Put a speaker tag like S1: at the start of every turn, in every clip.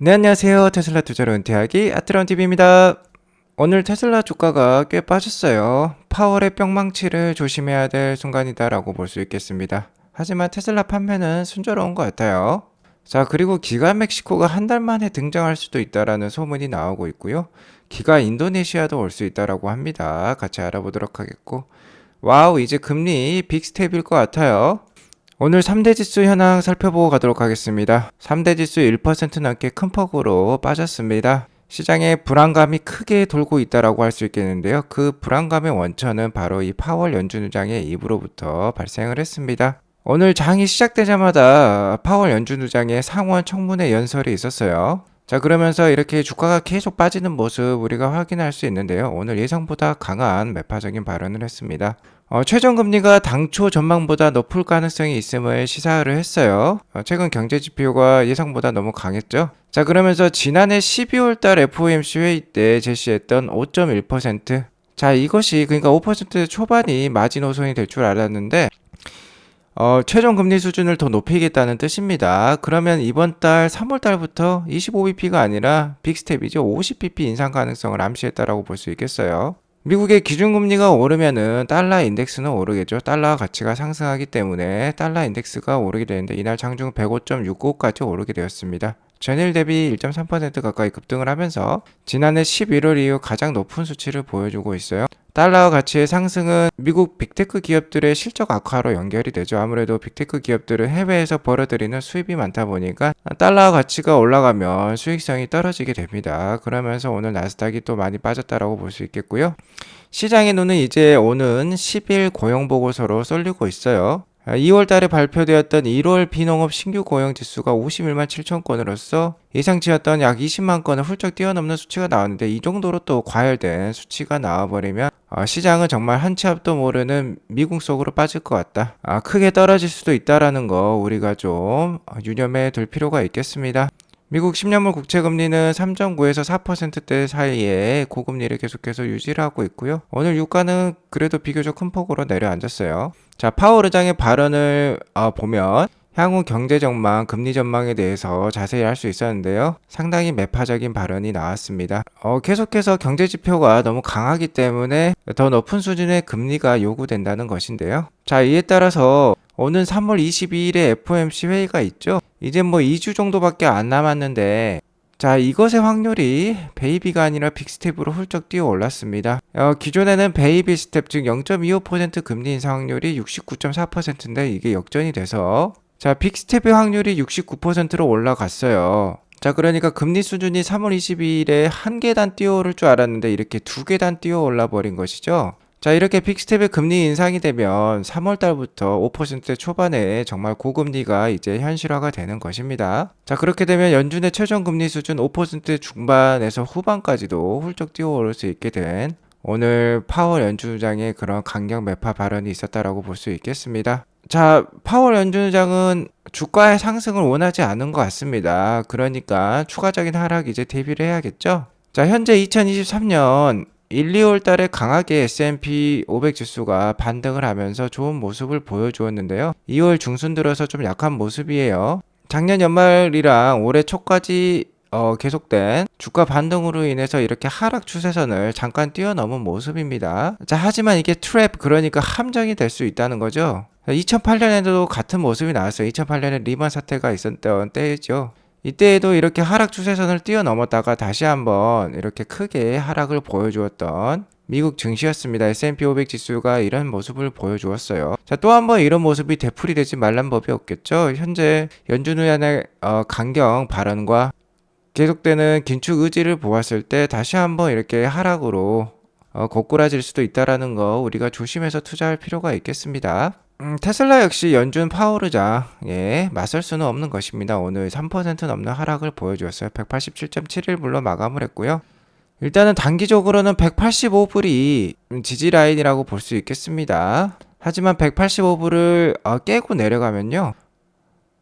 S1: 네, 안녕하세요. 테슬라 투자로 은퇴하기 아트론TV입니다. 오늘 테슬라 주가가 꽤 빠졌어요. 파월의 뿅망치를 조심해야 될 순간이다라고 볼 수 있겠습니다. 하지만 테슬라 판매는 순조로운 것 같아요. 자, 그리고 기가 멕시코가 한 달 만에 등장할 수도 있다라는 소문이 나오고 있고요. 기가 인도네시아도 올 수 있다라고 합니다. 같이 알아보도록 하겠고. 와우, 이제 금리 빅스텝일 것 같아요. 오늘 3대 지수 현황 살펴보고 가도록 하겠습니다. 3대 지수 1% 넘게 큰 폭으로 빠졌습니다. 시장에 불안감이 크게 돌고 있다라고 할 수 있겠는데요. 그 불안감의 원천은 바로 이 파월 연준 의장의 입으로부터 발생을 했습니다. 오늘 장이 시작되자마자 파월 연준 의장의 상원 청문회 연설이 있었어요. 자, 그러면서 이렇게 주가가 계속 빠지는 모습 우리가 확인할 수 있는데요. 오늘 예상보다 강한 매파적인 발언을 했습니다. 최종 금리가 당초 전망보다 높을 가능성이 있음을 시사를 했어요. 최근 경제 지표가 예상보다 너무 강했죠. 자, 그러면서 지난해 12월 달 FOMC 회의 때 제시했던 5.1%. 자, 이것이 그러니까 5% 초반이 마지노선이 될 줄 알았는데 최종 금리 수준을 더 높이겠다는 뜻입니다. 그러면 이번 달 3월 달부터 25bp가 아니라 빅스텝이죠. 50bp 인상 가능성을 암시했다라고 볼 수 있겠어요. 미국의 기준금리가 오르면은 달러 인덱스는 오르겠죠. 달러 가치가 상승하기 때문에 달러 인덱스가 오르게 되는데 이날 장중 105.65까지 오르게 되었습니다. 전일 대비 1.3% 가까이 급등을 하면서 지난해 11월 이후 가장 높은 수치를 보여주고 있어요. 달러 가치의 상승은 미국 빅테크 기업들의 실적 악화로 연결이 되죠. 아무래도 빅테크 기업들은 해외에서 벌어들이는 수입이 많다 보니까 달러 가치가 올라가면 수익성이 떨어지게 됩니다. 그러면서 오늘 나스닥이 또 많이 빠졌다라고 볼 수 있겠고요. 시장의 눈은 이제 오는 10일 고용 보고서로 쏠리고 있어요. 2월 달에 발표되었던 1월 비농업 신규 고용 지수가 51만 7천 건으로서 예상치였던 약 20만 건을 훌쩍 뛰어넘는 수치가 나왔는데 이 정도로 또 과열된 수치가 나와버리면 시장은 정말 한 치 앞도 모르는 미궁 속으로 빠질 것 같다. 크게 떨어질 수도 있다라는 거 우리가 좀 유념해 둘 필요가 있겠습니다. 미국 10년물 국채금리는 3.9에서 4%대 사이에 고금리를 계속해서 유지를 하고 있고요. 오늘 유가는 그래도 비교적 큰 폭으로 내려앉았어요. 자, 파월 의장의 발언을 보면 향후 경제 전망, 금리 전망에 대해서 자세히 알 수 있었는데요. 상당히 매파적인 발언이 나왔습니다. 계속해서 경제 지표가 너무 강하기 때문에 더 높은 수준의 금리가 요구된다는 것인데요. 자, 이에 따라서 오는 3월 22일에 FOMC 회의가 있죠. 이제 뭐 2주 정도밖에 안 남았는데 자, 이것의 확률이 베이비가 아니라 빅스텝으로 훌쩍 뛰어 올랐습니다. 기존에는 베이비 스텝 즉 0.25% 금리 인상 확률이 69.4%인데 이게 역전이 돼서 자, 빅스텝의 확률이 69%로 올라갔어요. 자, 그러니까 금리 수준이 3월 22일에 한 계단 뛰어오를 줄 알았는데 이렇게 두 계단 뛰어 올라 버린 것이죠. 자, 이렇게 빅스텝의 금리 인상이 되면 3월 달부터 5% 초반에 정말 고금리가 이제 현실화가 되는 것입니다. 자, 그렇게 되면 연준의 최종 금리 수준 5% 중반에서 후반까지도 훌쩍 뛰어오를 수 있게 된 오늘 파월 연준의장의 그런 강력 매파 발언이 있었다라고 볼 수 있겠습니다. 자, 파월 연준의장은 주가의 상승을 원하지 않은 것 같습니다. 그러니까 추가적인 하락 이제 대비를 해야겠죠? 자, 현재 2023년 1, 2월 달에 강하게 S&P 500 지수가 반등을 하면서 좋은 모습을 보여주었는데요. 2월 중순 들어서 좀 약한 모습이에요. 작년 연말이랑 올해 초까지 계속된 주가 반등으로 인해서 이렇게 하락 추세선을 잠깐 뛰어넘은 모습입니다. 자, 하지만 이게 트랩, 그러니까 함정이 될 수 있다는 거죠. 2008년에도 같은 모습이 나왔어요. 2008년에 리만 사태가 있었던 때죠. 이때에도 이렇게 하락 추세선을 뛰어넘었다가 다시 한번 이렇게 크게 하락을 보여주었던 미국 증시였습니다. S&P 500 지수가 이런 모습을 보여주었어요. 자, 또 한 번 이런 모습이 되풀이되지 말란 법이 없겠죠. 현재 연준 의원의 강경 발언과 계속되는 긴축 의지를 보았을 때 다시 한번 이렇게 하락으로 고꾸라질 수도 있다라는 거 우리가 조심해서 투자할 필요가 있겠습니다. 테슬라 역시 연준 파월 의장에 맞설 수는 없는 것입니다. 오늘 3% 넘는 하락을 보여주었어요. 187.71불로 마감을 했고요. 일단은 단기적으로는 185불이 지지 라인이라고 볼 수 있겠습니다. 하지만 185불을 깨고 내려가면요.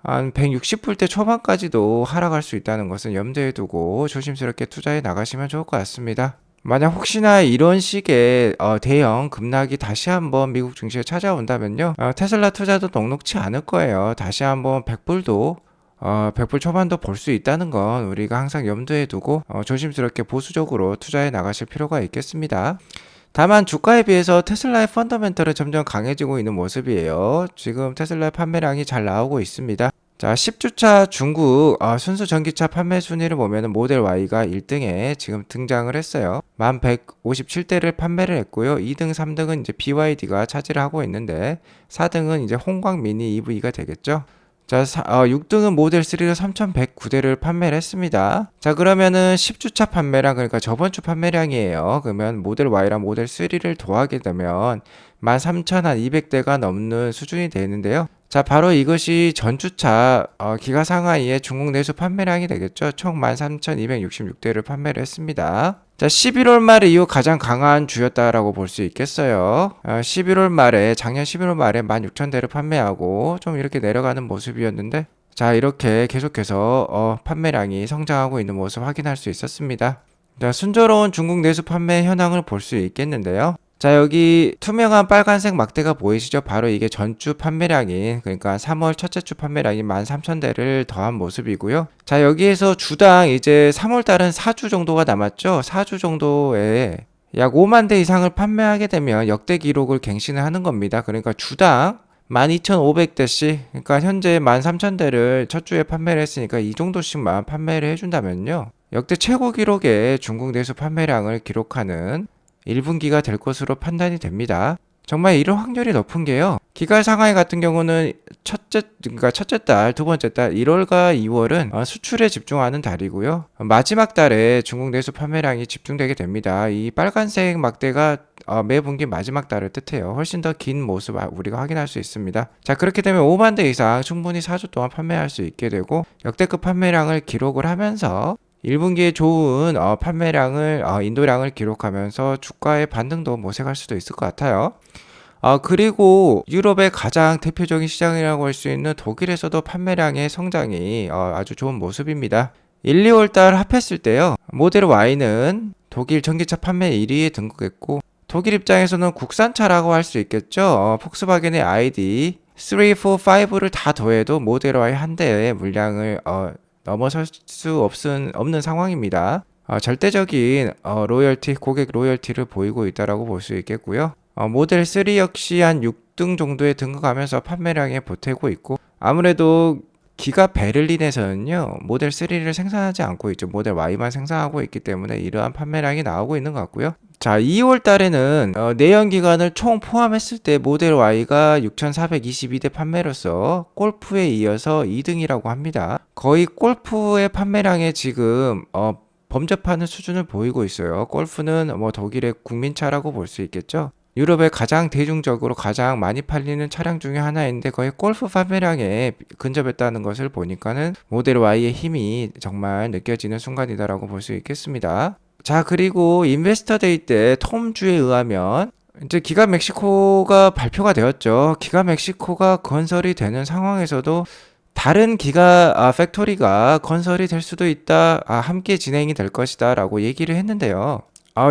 S1: 한 160불대 초반까지도 하락할 수 있다는 것은 염두에 두고 조심스럽게 투자해 나가시면 좋을 것 같습니다. 만약 혹시나 이런 식의 대형 급락이 다시 한번 미국 증시에 찾아온다면요. 테슬라 투자도 녹록치 않을 거예요. 다시 한번 100불도 100불 초반도 볼 수 있다는 건 우리가 항상 염두에 두고 조심스럽게 보수적으로 투자해 나가실 필요가 있겠습니다. 다만 주가에 비해서 테슬라의 펀더멘털은 점점 강해지고 있는 모습이에요. 지금 테슬라의 판매량이 잘 나오고 있습니다. 자, 10주차 중국 순수 전기차 판매 순위를 보면 모델 Y가 1등에 지금 등장을 했어요. 1157대를 판매를 했고요. 2등, 3등은 이제 BYD가 차지를 하고 있는데 4등은 이제 홍광 미니 EV가 되겠죠. 자, 6등은 모델 3로 3109대를 판매를 했습니다. 자, 그러면은 10주차 판매량, 그러니까 저번 주 판매량이에요. 그러면 모델 Y랑 모델 3를 더하게 되면 13,200대가 넘는 수준이 되는데요. 자, 바로 이것이 전주차 기가 상하이의 중국 내수 판매량이 되겠죠. 총 13,266대를 판매를 했습니다. 자, 11월 말 이후 가장 강한 주였다라고 볼 수 있겠어요. 11월 말에, 작년 11월 말에 16,000대를 판매하고 좀 이렇게 내려가는 모습이었는데, 자, 이렇게 계속해서 판매량이 성장하고 있는 모습 확인할 수 있었습니다. 자, 순조로운 중국 내수 판매 현황을 볼 수 있겠는데요. 자, 여기 투명한 빨간색 막대가 보이시죠? 바로 이게 전주 판매량인, 그러니까 3월 첫째 주 판매량이 13,000대를 더한 모습이고요. 자, 여기에서 주당 이제 3월 달은 4주 정도가 남았죠? 4주 정도에 약 5만 대 이상을 판매하게 되면 역대 기록을 갱신을 하는 겁니다. 그러니까 주당 12,500대씩, 그러니까 현재 13,000대를 첫 주에 판매를 했으니까 이 정도씩만 판매를 해준다면요. 역대 최고 기록의 중국 내수 판매량을 기록하는 1분기가 될 것으로 판단이 됩니다. 정말 이럴 확률이 높은 게요. 기가 상하이 같은 경우는 그러니까 첫째 달, 두 번째 달 1월과 2월은 수출에 집중하는 달이고요. 마지막 달에 중국 내수 판매량이 집중되게 됩니다. 이 빨간색 막대가 매 분기 마지막 달을 뜻해요. 훨씬 더 긴 모습 우리가 확인할 수 있습니다. 자, 그렇게 되면 5만 대 이상 충분히 4주 동안 판매할 수 있게 되고 역대급 판매량을 기록을 하면서 1분기에 좋은 판매량을 인도량을 기록하면서 주가의 반등도 모색할 수도 있을 것 같아요. 그리고 유럽의 가장 대표적인 시장이라고 할 수 있는 독일에서도 판매량의 성장이 아주 좋은 모습입니다. 1, 2월 달 합했을 때요. 모델 Y는 독일 전기차 판매 1위에 등극했고 독일 입장에서는 국산차라고 할 수 있겠죠. 폭스바겐의 ID 3, 4, 5를 다 더해도 모델 Y 한 대의 물량을 넘어설 수 없는 상황입니다. 절대적인 로열티, 고객 로열티를 보이고 있다라고 볼 수 있겠고요. 모델 3 역시 한 6등 정도에 등극하면서 판매량에 보태고 있고 아무래도 기가 베를린에서는요 모델 3를 생산하지 않고 있죠. 모델 Y만 생산하고 있기 때문에 이러한 판매량이 나오고 있는 것 같고요. 자, 2월 달에는 내연기관을 총 포함했을 때 모델 Y가 6,422대 판매로서 골프에 이어서 2등이라고 합니다. 거의 골프의 판매량에 지금 범접하는 수준을 보이고 있어요. 골프는 뭐 독일의 국민차라고 볼 수 있겠죠. 유럽에 가장 대중적으로 가장 많이 팔리는 차량 중에 하나인데 거의 골프 판매량에 근접했다는 것을 보니까는 모델 Y의 힘이 정말 느껴지는 순간이다라고 볼 수 있겠습니다. 자, 그리고 인베스터 데이 때 톰주에 의하면 이제 기가 멕시코가 발표가 되었죠. 기가 멕시코가 건설이 되는 상황에서도 다른 기가 팩토리가 건설이 될 수도 있다, 함께 진행이 될 것이다 라고 얘기를 했는데요.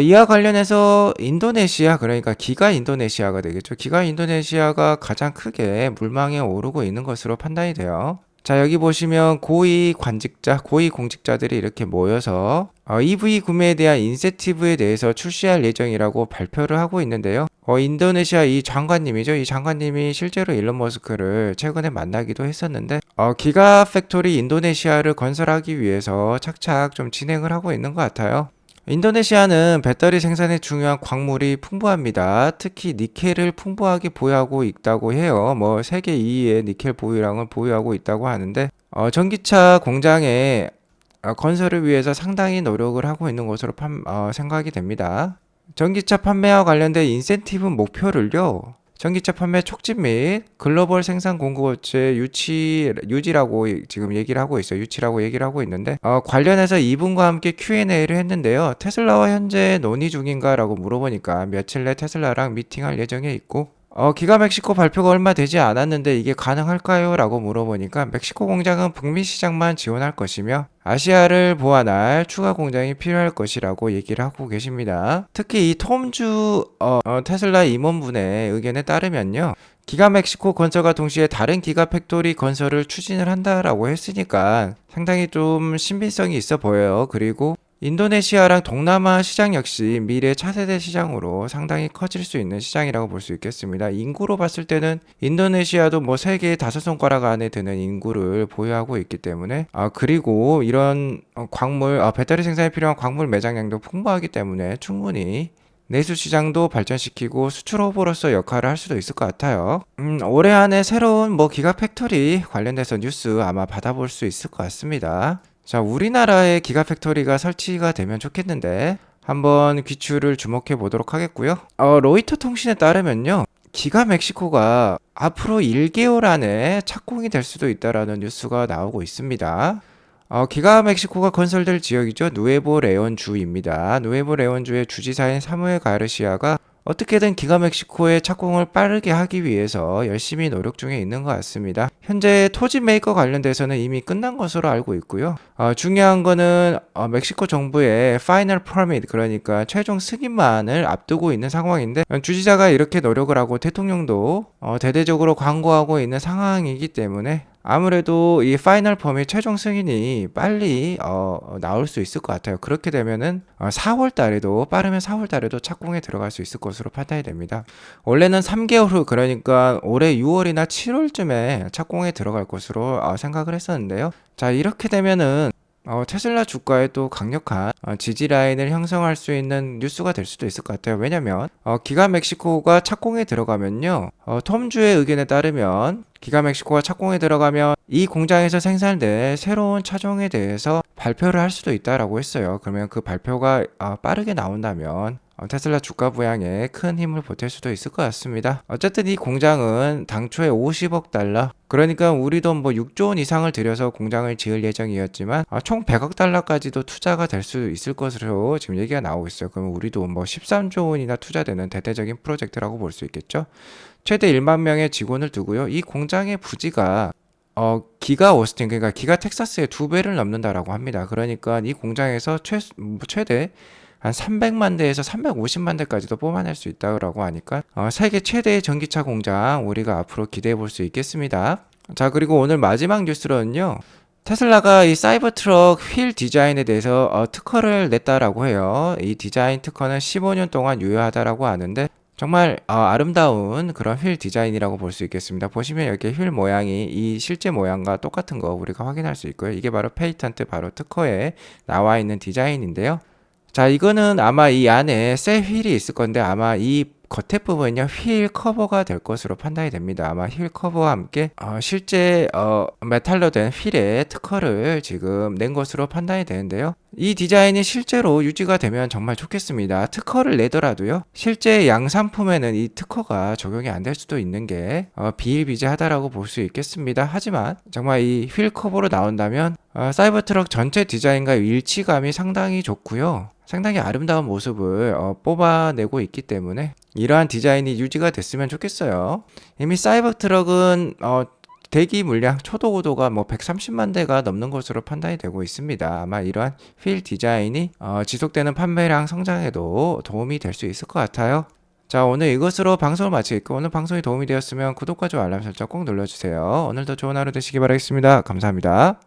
S1: 이와 관련해서 인도네시아, 그러니까 기가 인도네시아가 되겠죠. 기가 인도네시아가 가장 크게 물망에 오르고 있는 것으로 판단이 돼요. 자, 여기 보시면 고위 공직자들이 이렇게 모여서 EV 구매에 대한 인센티브에 대해서 출시할 예정이라고 발표를 하고 있는데요. 인도네시아 이 장관님이죠. 이 장관님이 실제로 일론 머스크를 최근에 만나기도 했었는데 기가 팩토리 인도네시아를 건설하기 위해서 착착 좀 진행을 하고 있는 것 같아요. 인도네시아는 배터리 생산에 중요한 광물이 풍부합니다. 특히 니켈을 풍부하게 보유하고 있다고 해요. 뭐 세계 2위의 니켈 보유량을 보유하고 있다고 하는데 전기차 공장의 건설을 위해서 상당히 노력을 하고 있는 것으로 생각이 됩니다. 전기차 판매와 관련된 인센티브 목표를요. 전기차 판매 촉진 및 글로벌 생산 공급업체 유지라고 지금 얘기를 하고 있어요. 유치라고 얘기를 하고 있는데 관련해서 이분과 함께 Q&A를 했는데요. 테슬라와 현재 논의 중인가라고 물어보니까 며칠 내 테슬라랑 미팅할 예정에 있고 기가 멕시코 발표가 얼마 되지 않았는데 이게 가능할까요? 라고 물어보니까 멕시코 공장은 북미 시장만 지원할 것이며 아시아를 보완할 추가 공장이 필요할 것이라고 얘기를 하고 계십니다. 특히 이 톰주 테슬라 임원분의 의견에 따르면요. 기가 멕시코 건설과 동시에 다른 기가 팩토리 건설을 추진을 한다라고 했으니까 상당히 좀 신빙성이 있어 보여요. 그리고 인도네시아랑 동남아 시장 역시 미래 차세대 시장으로 상당히 커질 수 있는 시장이라고 볼 수 있겠습니다. 인구로 봤을 때는 인도네시아도 뭐 세계 5손가락 안에 드는 인구를 보유하고 있기 때문에 그리고 이런 광물 배터리 생산에 필요한 광물 매장량도 풍부하기 때문에 충분히 내수 시장도 발전시키고 수출 허브로서 역할을 할 수도 있을 것 같아요. 올해 안에 새로운 뭐 기가 팩토리 관련돼서 뉴스 아마 받아볼 수 있을 것 같습니다. 자, 우리나라에 기가 팩토리가 설치가 되면 좋겠는데 한번 귀추를 주목해 보도록 하겠고요. 로이터 통신에 따르면요. 기가 멕시코가 앞으로 1개월 안에 착공이 될 수도 있다라는 뉴스가 나오고 있습니다. 기가 멕시코가 건설될 지역이죠. 누에보 레온주입니다. 누에보 레온주의 주지사인 사무엘 가르시아가 어떻게든 기가 멕시코의 착공을 빠르게 하기 위해서 열심히 노력 중에 있는 것 같습니다. 현재 토지 메이커 관련돼서는 이미 끝난 것으로 알고 있고요. 중요한 거는 멕시코 정부의 파이널 퍼밋, 그러니까 최종 승인만을 앞두고 있는 상황인데 주지사가 이렇게 노력을 하고 대통령도 대대적으로 광고하고 있는 상황이기 때문에 아무래도 이 파이널 퍼밋 최종 승인이 빨리 나올 수 있을 것 같아요. 그렇게 되면은 4월 달에도 빠르면 4월 달에도 착공에 들어갈 수 있을 것으로 판단이 됩니다. 원래는 3개월 후, 그러니까 올해 6월이나 7월쯤에 착공에 들어갈 것으로 생각을 했었는데요. 자, 이렇게 되면은 테슬라 주가에 또 강력한 지지 라인을 형성할 수 있는 뉴스가 될 수도 있을 것 같아요. 왜냐면 기가 멕시코가 착공에 들어가면요, 톰주의 의견에 따르면 기가 멕시코가 착공에 들어가면 이 공장에서 생산된 새로운 차종에 대해서 발표를 할 수도 있다라고 했어요. 그러면 그 발표가 빠르게 나온다면 테슬라 주가 부양에 큰 힘을 보탤 수도 있을 것 같습니다. 어쨌든 이 공장은 당초에 50억 달러, 그러니까 우리 돈 뭐 6조 원 이상을 들여서 공장을 지을 예정이었지만 총 100억 달러까지도 투자가 될 수 있을 것으로 지금 얘기가 나오고 있어요. 그러면 우리 돈 뭐 13조 원이나 투자되는 대대적인 프로젝트라고 볼 수 있겠죠. 최대 1만 명의 직원을 두고요. 이 공장의 부지가 기가 오스틴, 그러니까 기가 텍사스의 2배를 넘는다라고 합니다. 그러니까 이 공장에서 최대 한 300만 대에서 350만 대까지도 뽑아낼 수 있다고 하니까 세계 최대의 전기차 공장 우리가 앞으로 기대해 볼 수 있겠습니다. 자, 그리고 오늘 마지막 뉴스로는요. 테슬라가 이 사이버트럭 휠 디자인에 대해서 특허를 냈다라고 해요. 이 디자인 특허는 15년 동안 유효하다라고 하는데 정말 아름다운 그런 휠 디자인이라고 볼 수 있겠습니다. 보시면 여기 휠 모양이 이 실제 모양과 똑같은 거 우리가 확인할 수 있고요. 이게 바로 페이턴트, 바로 특허에 나와 있는 디자인인데요. 자, 이거는 아마 이 안에 새 휠이 있을 건데 아마 이 겉에 부분은요 휠 커버가 될 것으로 판단이 됩니다. 아마 휠 커버와 함께 실제 메탈로 된 휠의 특허를 지금 낸 것으로 판단이 되는데요. 이 디자인이 실제로 유지가 되면 정말 좋겠습니다. 특허를 내더라도요 실제 양산품에는 이 특허가 적용이 안 될 수도 있는 게 비일비재하다라고 볼 수 있겠습니다. 하지만 정말 이 휠 커버로 나온다면 사이버트럭 전체 디자인과 일치감이 상당히 좋고요. 상당히 아름다운 모습을 뽑아내고 있기 때문에 이러한 디자인이 유지가 됐으면 좋겠어요. 이미 사이버트럭은 대기 물량 초도 고도가 뭐 130만 대가 넘는 것으로 판단이 되고 있습니다. 아마 이러한 휠 디자인이 지속되는 판매량 성장에도 도움이 될 수 있을 것 같아요. 자, 오늘 이것으로 방송을 마치겠고 오늘 방송이 도움이 되었으면 구독과 좋아요 알람 설정 꼭 눌러주세요. 오늘도 좋은 하루 되시기 바라겠습니다. 감사합니다.